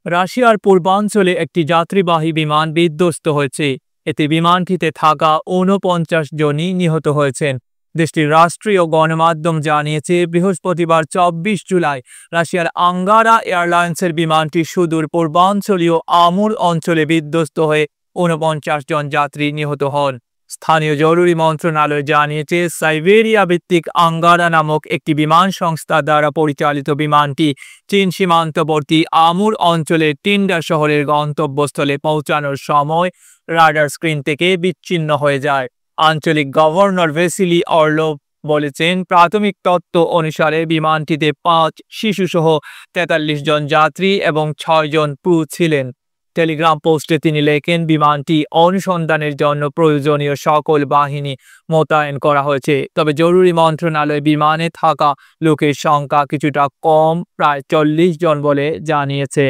রাশিয়ার পূর্বাঞ্চলে একটি যাত্রীবাহী বিমান বিধ্বস্ত হয়েছে। এতে বিমানটিতে থাকা ৪৯ জনই নিহত হয়েছেন। দেশটির রাষ্ট্রীয় গণমাধ্যম জানিয়েছে, বৃহস্পতিবার ২৪ জুলাই রাশিয়ার আঙ্গারা এয়ারলাইন্সের বিমানটি সুদূর পূর্বাঞ্চলীয় আমুর অঞ্চলে বিধ্বস্ত হয়ে ৪৯ জন যাত্রী নিহত হন। স্থানীয় জরুরি মন্ত্রণালয় জানিয়েছে, সাইবেরিয়া ভিত্তিক আঙ্গারা নামক একটি বিমান সংস্থা দ্বারা পরিচালিত বিমানটি চীন সীমান্তবর্তী আমুর অঞ্চলের টিন্ডা শহরের গন্তব্যস্থলে পৌঁছানোর সময় রাডার স্ক্রিন থেকে বিচ্ছিন্ন হয়ে যায়। আঞ্চলিক গভর্নর ভেসিলি অর্লোভ বলেছেন, প্রাথমিক তথ্য অনুসারে বিমানটিতে ৫ শিশুসহ ৪৩ জন যাত্রী এবং ৬ জন ক্রু ছিলেন। টেলিগ্রাম পোস্টে তিনি লেখেন, বিমানটি অনুসন্ধানের জন্য প্রয়োজনীয় সকল বাহিনী মোতায়েন করা হয়েছে। তবে জরুরি মন্ত্রণালয় বিমানে থাকা লোকের সংখ্যা কিছুটা কম, প্রায় ৪০ জন বলে জানিয়েছে।